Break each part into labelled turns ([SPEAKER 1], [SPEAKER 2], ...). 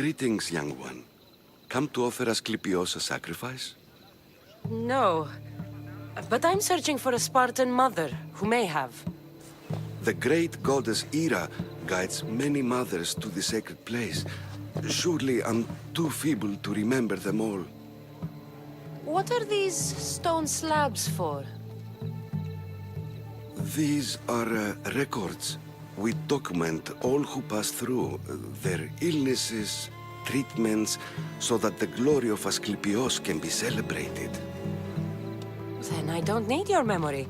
[SPEAKER 1] Greetings, young one. Come to offer Asclepios a sacrifice?
[SPEAKER 2] No. But I'm searching for a Spartan mother who may have.
[SPEAKER 1] The great goddess Hera guides many mothers to the sacred place. Surely I'm too feeble to remember them all.
[SPEAKER 2] What are these stone slabs for?
[SPEAKER 1] These are records. We document all who pass through, their illnesses, treatments, so that the glory of Asclepios can be celebrated.
[SPEAKER 2] Then I don't need your memory.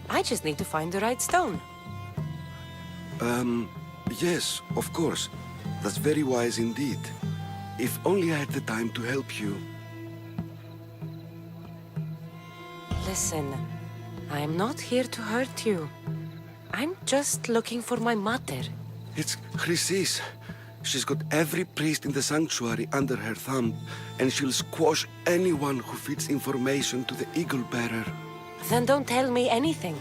[SPEAKER 2] I just need to find the right stone.
[SPEAKER 1] Yes, of course. That's very wise indeed. If only I had the time to help you.
[SPEAKER 2] Listen, I'm not here to hurt you. I'm just looking for my mother.
[SPEAKER 1] It's Chrysis. She's got every priest in the sanctuary under her thumb, and she'll squash anyone who feeds information to the Eagle Bearer.
[SPEAKER 2] Then don't tell me anything.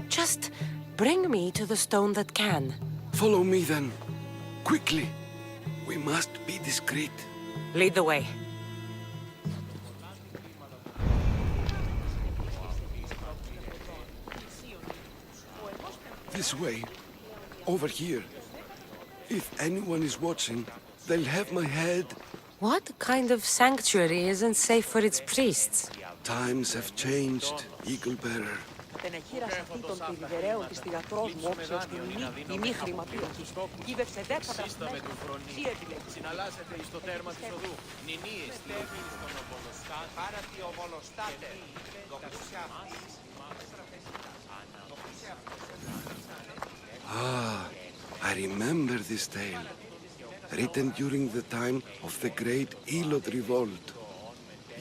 [SPEAKER 2] Just bring me to the stone that can.
[SPEAKER 1] Follow me then. Quickly. We must be discreet.
[SPEAKER 2] Lead the way.
[SPEAKER 1] This way. Over here. If anyone is watching, they'll have my head.
[SPEAKER 2] What kind of sanctuary isn't safe for its priests?
[SPEAKER 1] Times have changed, Eagle Bearer.
[SPEAKER 3] Στενεχείρας αυτή των πυρηβεραίων της θυγατρός μου όψεως τη μη χρηματίωση. Κύβευσε 10 δραχμές. Τι επιλέγεις.
[SPEAKER 4] Συναλλάσσεται εις το τέρμα της οδού. Νηνίες στέλνει στον Οβολοστάτη. Χάρατη Οβολοστάτε.
[SPEAKER 1] Ah, I remember this tale. Written during the time of the great Elot revolt.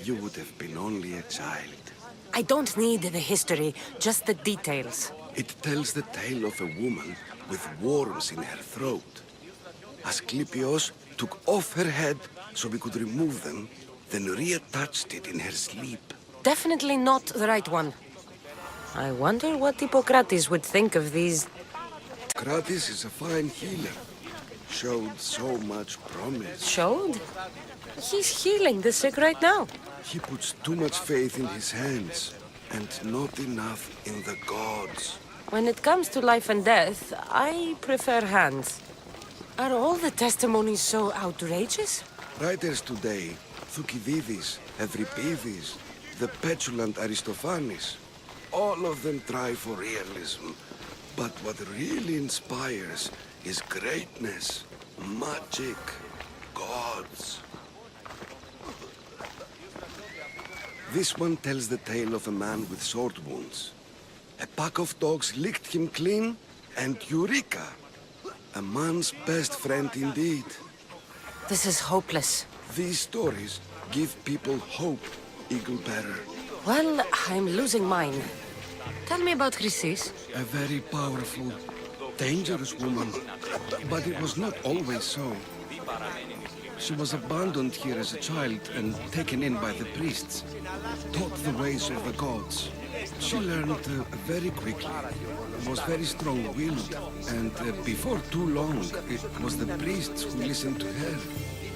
[SPEAKER 1] You would have been only a child.
[SPEAKER 2] I don't need the history, just the details.
[SPEAKER 1] It tells the tale of a woman with worms in her throat. Asclepios took off her head so we could remove them, then reattached it in her sleep.
[SPEAKER 2] Definitely not the right one. I wonder what Hippocrates would think of these...
[SPEAKER 1] Kratis is a fine healer. Showed so much promise.
[SPEAKER 2] Showed? He's healing the sick right now.
[SPEAKER 1] He puts too much faith in his hands, and not enough in the gods.
[SPEAKER 2] When it comes to life and death, I prefer hands. Are all the testimonies so outrageous?
[SPEAKER 1] Writers today, Thucydides, Euripides, the petulant Aristophanes, all of them try for realism. But what really inspires is greatness, magic, gods. This one tells the tale of a man with sword wounds. A pack of dogs licked him clean, and Eureka! A man's best friend indeed.
[SPEAKER 2] This is hopeless.
[SPEAKER 1] These stories give people hope, Eagle Bearer.
[SPEAKER 2] Well, I'm losing mine. Tell me about Chrysis.
[SPEAKER 1] A very powerful, dangerous woman. But it was not always so. She was abandoned here as a child and taken in by the priests, taught the ways of the gods. She learned very quickly, was very strong-willed, and before too long, it was the priests who listened to her.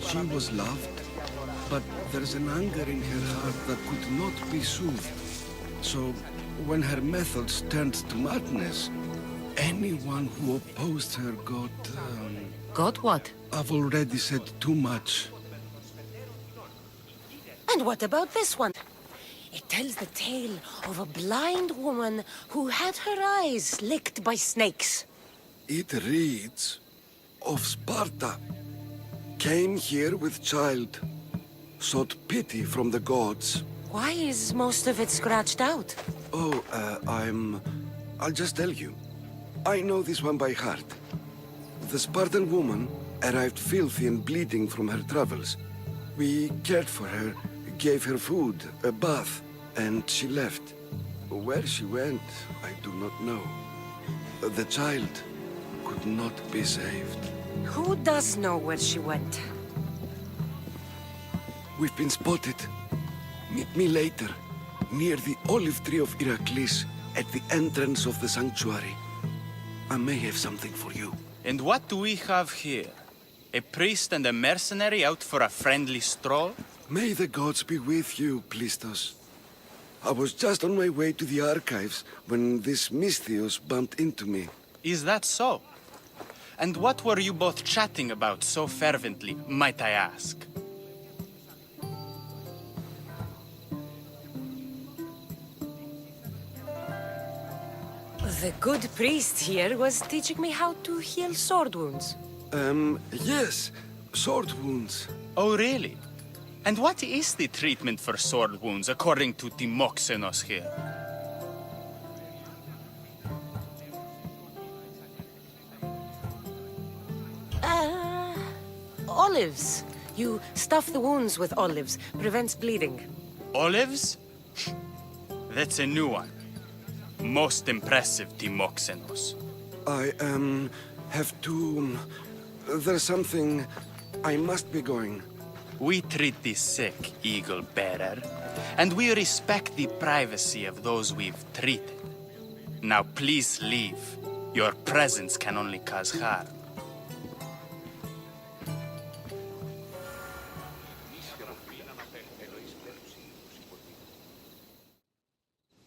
[SPEAKER 1] She was loved, but there's an anger in her heart that could not be soothed. So, when her methods turned to madness, anyone who opposed her got...
[SPEAKER 2] Got what?
[SPEAKER 1] I've already said too much.
[SPEAKER 2] And what about this one? It tells the tale of a blind woman who had her eyes licked by snakes.
[SPEAKER 1] It reads of Sparta. Came here with child, sought pity from the gods.
[SPEAKER 2] Why is most of it scratched out?
[SPEAKER 1] Oh, I'll just tell you. I know this one by heart. The Spartan woman arrived filthy and bleeding from her travels. We cared for her, gave her food, a bath, and she left. Where she went, I do not know. The child could not be saved.
[SPEAKER 2] Who does know where she went?
[SPEAKER 1] We've been spotted. Meet me later, near the olive tree of Iraklis, at the entrance of the sanctuary. I may have something for you.
[SPEAKER 4] And what do we have here?
[SPEAKER 5] A priest and a mercenary out for a friendly stroll?
[SPEAKER 1] May the gods be with you, Plistos. I was just on my way to the archives when this Misthios bumped into me.
[SPEAKER 5] Is that so? And what were you both chatting about so fervently, might I ask?
[SPEAKER 2] The good priest here was teaching me how to heal sword wounds.
[SPEAKER 1] Yes. Sword wounds.
[SPEAKER 5] Oh, really? And what is the treatment for sword wounds, according to Timoxenos here?
[SPEAKER 2] Olives. You stuff the wounds with olives. Prevents bleeding.
[SPEAKER 5] Olives? That's a new one. Most impressive, Timoxenos.
[SPEAKER 1] I, have to... There's something... I must be going.
[SPEAKER 5] We treat the sick, Eagle Bearer, and we respect the privacy of those we've treated. Now please leave. Your presence can only cause harm.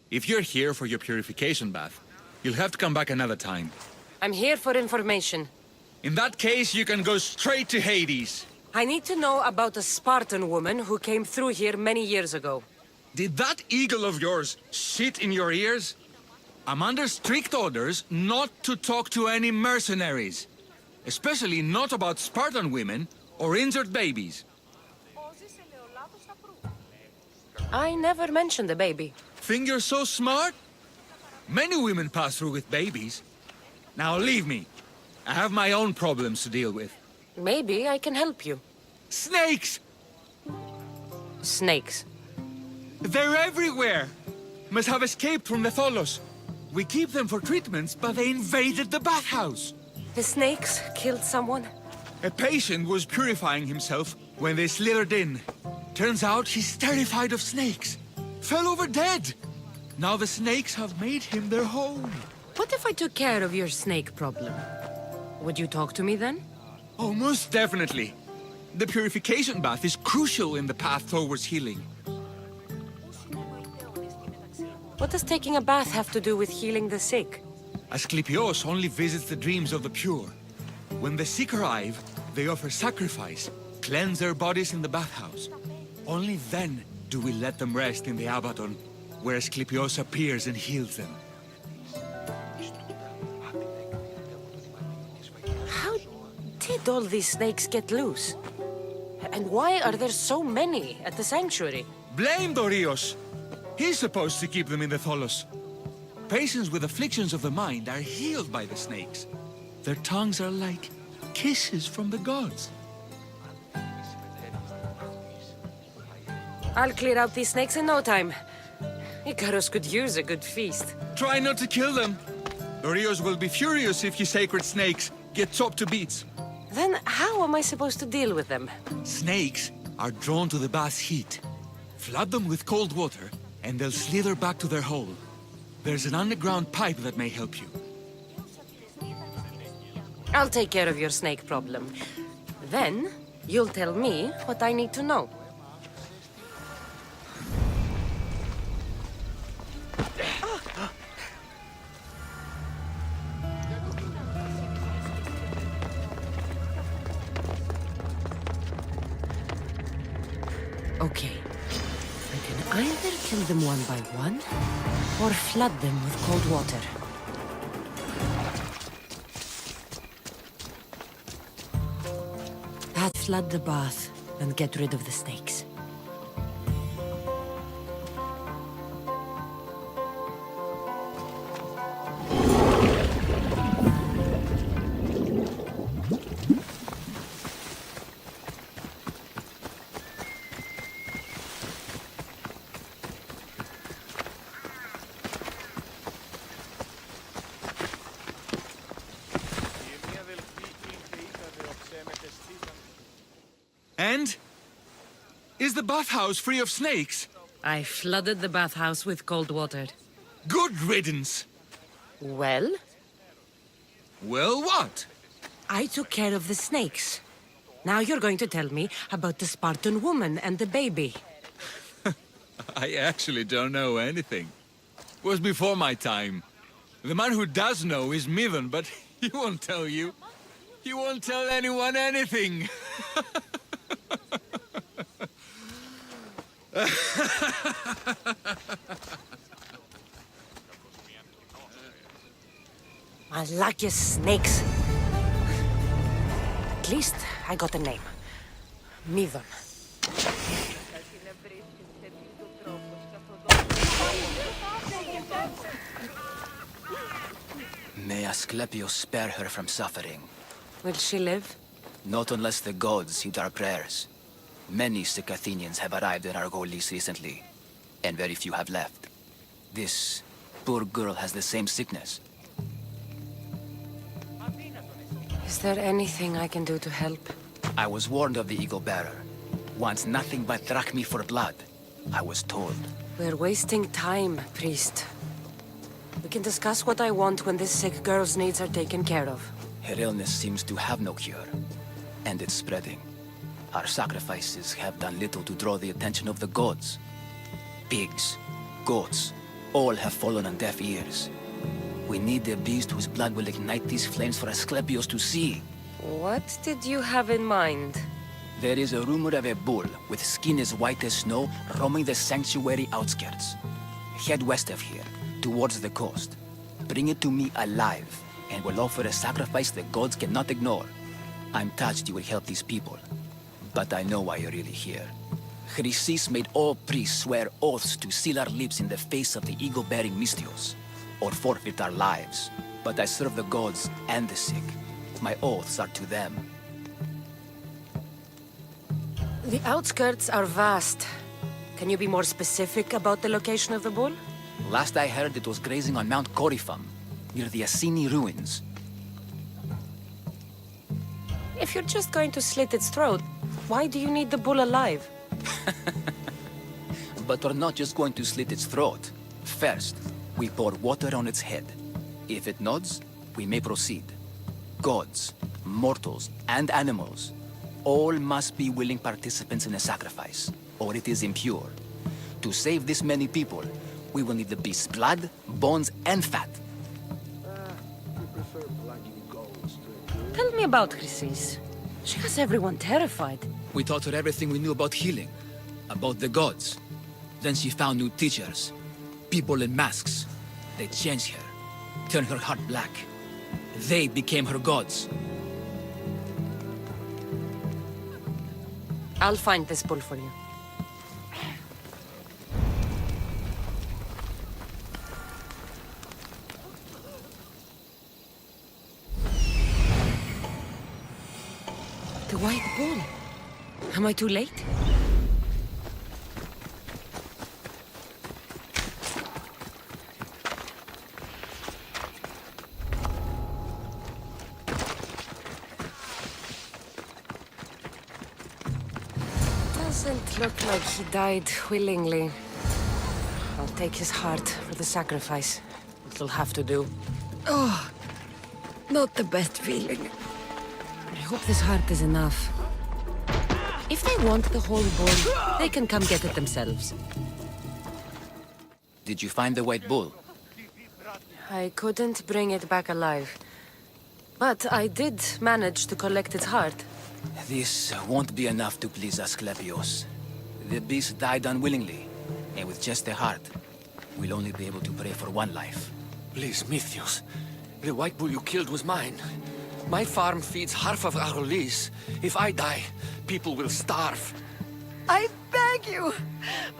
[SPEAKER 6] If you're here for your purification bath, you'll have to come back another time.
[SPEAKER 2] I'm here for information.
[SPEAKER 6] In that case, you can go straight to Hades.
[SPEAKER 2] I need to know about a Spartan woman who came through here many years ago.
[SPEAKER 6] Did that eagle of yours shit in your ears? I'm under strict orders not to talk to any mercenaries. Especially not about Spartan women or injured babies.
[SPEAKER 2] I never mentioned a baby.
[SPEAKER 6] Think you're so smart? Many women pass through with babies. Now leave me. I have my own problems to deal with.
[SPEAKER 2] Maybe I can help you.
[SPEAKER 6] Snakes!
[SPEAKER 2] Snakes.
[SPEAKER 6] They're everywhere! Must have escaped from the Tholos. We keep them for treatments, but they invaded the bathhouse.
[SPEAKER 2] The snakes killed someone?
[SPEAKER 6] A patient was purifying himself when they slithered in. Turns out he's terrified of snakes. Fell over dead. Now the snakes have made him their home.
[SPEAKER 2] What if I took care of your snake problem? Would you talk to me then?
[SPEAKER 6] Oh, most definitely. The purification bath is crucial in the path towards healing.
[SPEAKER 2] What does taking a bath have to do with healing the sick?
[SPEAKER 6] Asclepios only visits the dreams of the pure. When the sick arrive, they offer sacrifice, cleanse their bodies in the bathhouse. Only then do we let them rest in the Abaddon, where Asclepios appears and heals them.
[SPEAKER 2] How did all these snakes get loose? And why are there so many at the sanctuary?
[SPEAKER 6] Blame Dorios! He's supposed to keep them in the Tholos. Patients with afflictions of the mind are healed by the snakes. Their tongues are like kisses from the gods.
[SPEAKER 2] I'll clear out these snakes in no time. Icarus could use a good feast.
[SPEAKER 6] Try not to kill them. Dorios will be furious if you sacred snakes get chopped to bits.
[SPEAKER 2] Then how am I supposed to deal with them?
[SPEAKER 6] Snakes are drawn to the bath's heat. Flood them with cold water, and they'll slither back to their hole. There's an underground pipe that may help you.
[SPEAKER 2] I'll take care of your snake problem. Then, you'll tell me what I need to know. Okay. I can either kill them one by one, or flood them with cold water. Flood the bath and get rid of the snakes.
[SPEAKER 6] And? Is the bathhouse free of snakes?
[SPEAKER 2] I flooded the bathhouse with cold water.
[SPEAKER 6] Good riddance!
[SPEAKER 2] Well?
[SPEAKER 6] Well, what?
[SPEAKER 2] I took care of the snakes. Now you're going to tell me about the Spartan woman and the baby.
[SPEAKER 6] I actually don't know anything. It was before my time. The man who does know is Mivan, but he won't tell you. He won't tell anyone anything.
[SPEAKER 2] My luckiest snakes. At least I got a name. Mivan.
[SPEAKER 7] May Asclepius spare her from suffering.
[SPEAKER 2] Will she live?
[SPEAKER 7] Not unless the gods heed our prayers. Many sick Athenians have arrived in Argolis recently, and very few have left. This poor girl has the same sickness.
[SPEAKER 2] Is there anything I can do to help?
[SPEAKER 7] I was warned of the Eagle Bearer. Wants nothing but drachmi for blood. I was told.
[SPEAKER 2] We're wasting time, priest. We can discuss what I want when this sick girl's needs are taken care of.
[SPEAKER 7] Her illness seems to have no cure, and it's spreading. Our sacrifices have done little to draw the attention of the gods. Pigs, goats, all have fallen on deaf ears. We need a beast whose blood will ignite these flames for Asclepius to see.
[SPEAKER 2] What did you have in mind?
[SPEAKER 7] There is a rumor of a bull with skin as white as snow roaming the sanctuary outskirts. Head west of here, towards the coast. Bring it to me alive, and we'll offer a sacrifice the gods cannot ignore. I'm touched you will help these people, but I know why you're really here. Chrysis made all priests swear oaths to seal our lips in the face of the eagle-bearing Mystios, or forfeit our lives. But I serve the gods and the sick. My oaths are to them.
[SPEAKER 2] The outskirts are vast. Can you be more specific about the location of the bull?
[SPEAKER 7] Last I heard, it was grazing on Mount Corifum, near the Assini ruins.
[SPEAKER 2] If you're just going to slit its throat, why do you need the bull alive?
[SPEAKER 7] But we're not just going to slit its throat. First, we pour water on its head. If it nods, we may proceed. Gods, mortals, and animals, all must be willing participants in a sacrifice, or it is impure. To save this many people, we will need the beast's blood, bones, and fat.
[SPEAKER 2] Tell me about Chrysis. She has everyone terrified.
[SPEAKER 7] We taught her everything we knew about healing, about the gods. Then she found new teachers, people in masks. They changed her, turned her heart black. They became her gods.
[SPEAKER 2] I'll find this bull for you. The white bull. Am I too late? Doesn't look like he died willingly. I'll take his heart for the sacrifice. It'll have to do. Oh, not the best feeling. I hope this heart is enough. If they want the whole bull, they can come get it themselves.
[SPEAKER 7] Did you find the white bull?
[SPEAKER 2] I couldn't bring it back alive. But I did manage to collect its heart.
[SPEAKER 7] This won't be enough to please Asclepios. The beast died unwillingly, and with just a heart, we'll only be able to pray for one life.
[SPEAKER 8] Please, Mythios. The white bull you killed was mine. My farm feeds half of Argolis. If I die, people will starve.
[SPEAKER 9] I beg you!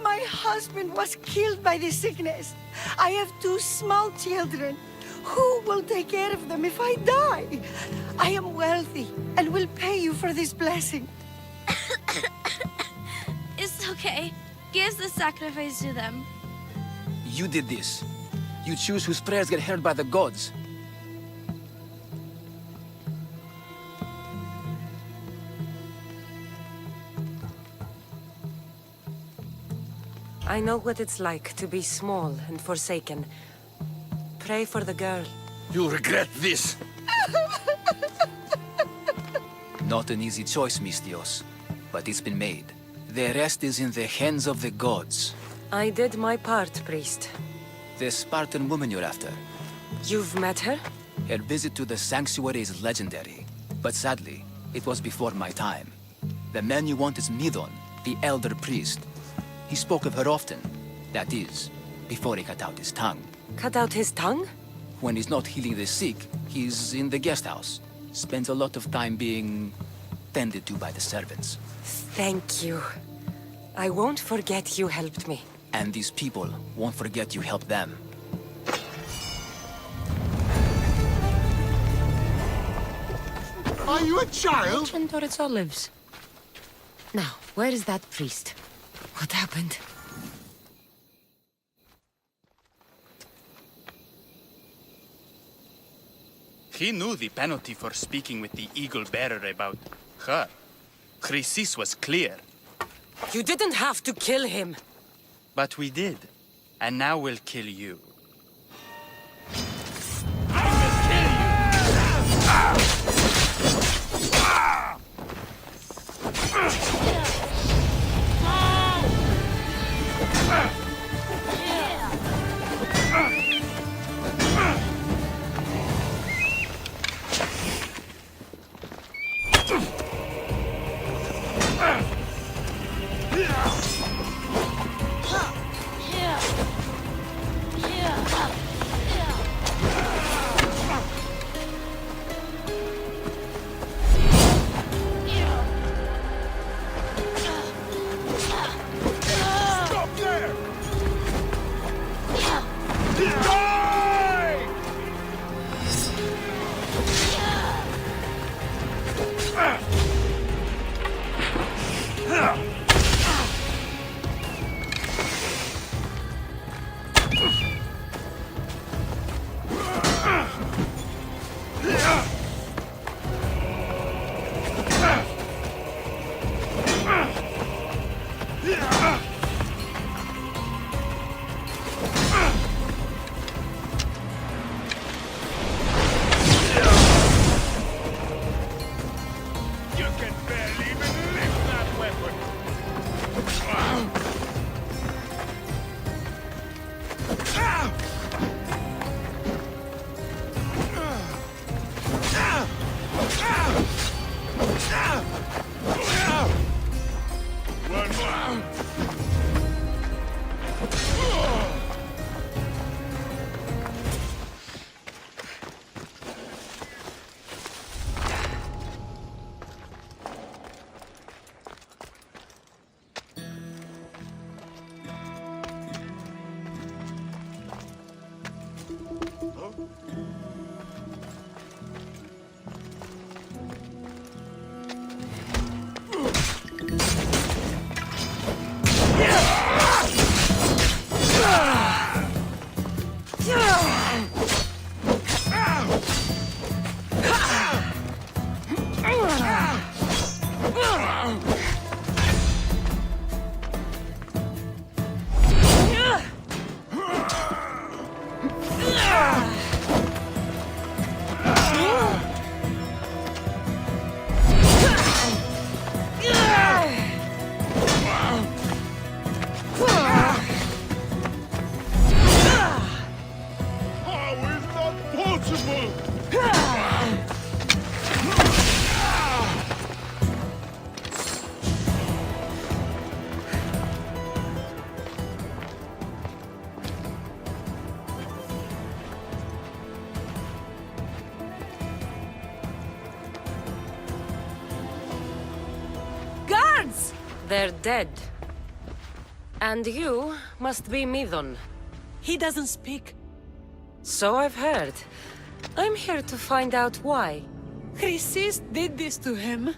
[SPEAKER 9] My husband was killed by this sickness. I have 2 small children. Who will take care of them if I die? I am wealthy and will pay you for this blessing.
[SPEAKER 10] It's okay. Give the sacrifice to them.
[SPEAKER 7] You did this. You choose whose prayers get heard by the gods.
[SPEAKER 2] I know what it's like to be small and forsaken. Pray for the girl.
[SPEAKER 8] You'll regret this.
[SPEAKER 7] Not an easy choice, Mistios, but it's been made. The rest is in the hands of the gods.
[SPEAKER 2] I did my part, priest.
[SPEAKER 7] The Spartan woman you're after.
[SPEAKER 2] You've met her?
[SPEAKER 7] Her visit to the sanctuary is legendary, but sadly, it was before my time. The man you want is Midon, the elder priest. He spoke of her often. That is, before he cut out his tongue.
[SPEAKER 2] Cut out his tongue?
[SPEAKER 7] When he's not healing the sick, he's in the guest house. Spends a lot of time being tended to by the servants.
[SPEAKER 2] Thank you. I won't forget you helped me.
[SPEAKER 7] And these people won't forget you helped them.
[SPEAKER 11] Are you a child?
[SPEAKER 2] It's olives. Now, where is that priest? What happened?
[SPEAKER 5] He knew the penalty for speaking with the Eagle Bearer about her. Chrysis was clear.
[SPEAKER 2] You didn't have to kill him.
[SPEAKER 5] But we did. And now we'll kill you.
[SPEAKER 2] They're dead. And you must be Midon.
[SPEAKER 3] He doesn't speak.
[SPEAKER 2] So I've heard. I'm here to find out why.
[SPEAKER 3] Chrysis did this to him.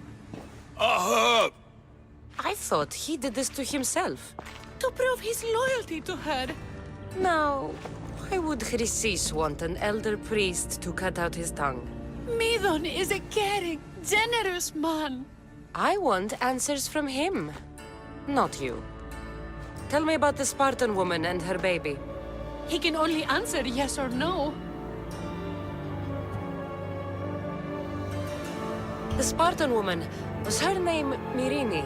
[SPEAKER 2] I thought he did this to himself.
[SPEAKER 3] To prove his loyalty to her.
[SPEAKER 2] Now, why would Chrysis want an elder priest to cut out his tongue?
[SPEAKER 3] Midon is a caring, generous man.
[SPEAKER 2] I want answers from him, not you. Tell me about the Spartan woman and her baby.
[SPEAKER 3] He can only answer yes or no.
[SPEAKER 2] The Spartan woman, was her name Mirini?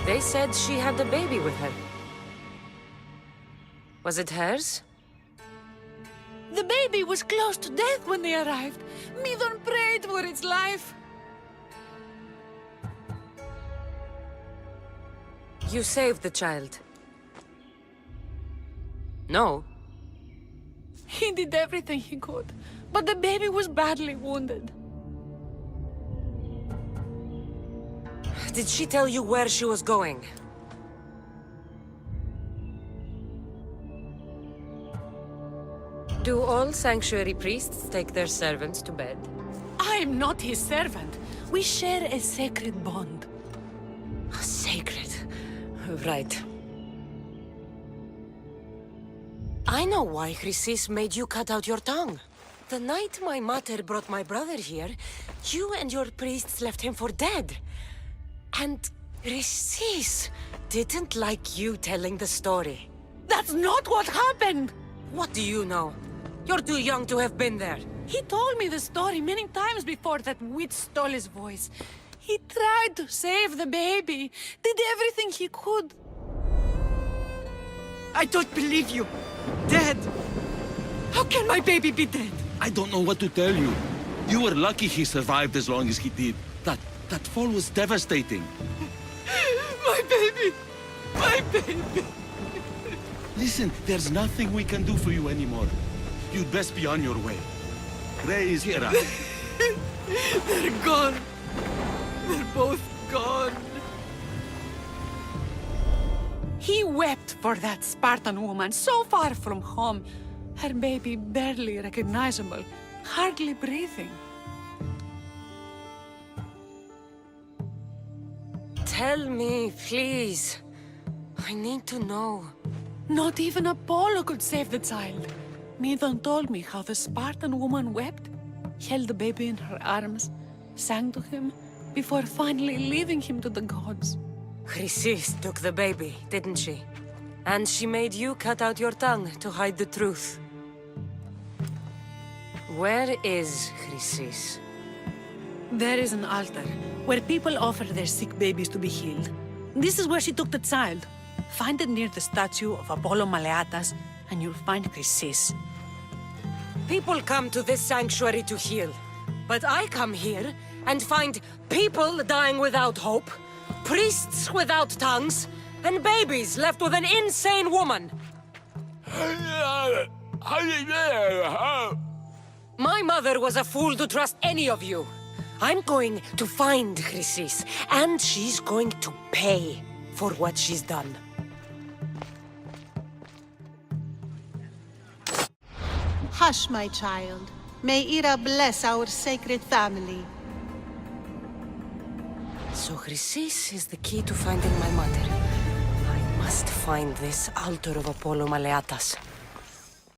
[SPEAKER 2] They said she had a baby with her. Was it hers?
[SPEAKER 3] The baby was close to death when they arrived. Midon prayed for its life.
[SPEAKER 2] You saved the child. No.
[SPEAKER 3] He did everything he could, but the baby was badly wounded.
[SPEAKER 2] Did she tell you where she was going? Do all sanctuary priests take their servants to bed?
[SPEAKER 3] I'm not his servant. We share a sacred bond.
[SPEAKER 2] Sacred. Right. I know why Chrysis made you cut out your tongue. The night my mater brought my brother here, you and your priests left him for dead. And Chrysis didn't like you telling the story.
[SPEAKER 3] That's not what happened!
[SPEAKER 2] What do you know? You're too young to have been there.
[SPEAKER 3] He told me the story many times before that witch stole his voice. He tried to save the baby, did everything he could.
[SPEAKER 9] I don't believe you. Dead. How can my baby be dead?
[SPEAKER 1] I don't know what to tell you. You were lucky he survived as long as he did. That fall was devastating.
[SPEAKER 9] My baby! My baby!
[SPEAKER 1] Listen, there's nothing we can do for you anymore. You'd best be on your way. Ray is here.
[SPEAKER 9] They're gone. They're both gone.
[SPEAKER 3] He wept for that Spartan woman so far from home. Her baby barely recognizable, hardly breathing.
[SPEAKER 2] Tell me, please. I need to know.
[SPEAKER 3] Not even Apollo could save the child. Midon told me how the Spartan woman wept, held the baby in her arms, sang to him, before finally leaving him to the gods.
[SPEAKER 2] Chrysis took the baby, didn't she? And she made you cut out your tongue to hide the truth. Where is Chrysis?
[SPEAKER 3] There is an altar where people offer their sick babies to be healed. This is where she took the child. Find it near the statue of Apollo Maleatas, and you'll find Chrysis.
[SPEAKER 2] People come to this sanctuary to heal. But I come here and find people dying without hope, priests without tongues, and babies left with an insane woman. My mother was a fool to trust any of you. I'm going to find Chrysis, and she's going to pay for what she's done.
[SPEAKER 11] Hush, my child. May Ira bless our sacred family.
[SPEAKER 2] So Chrysis is the key to finding my mother. I must find this altar of Apollo Maleatas.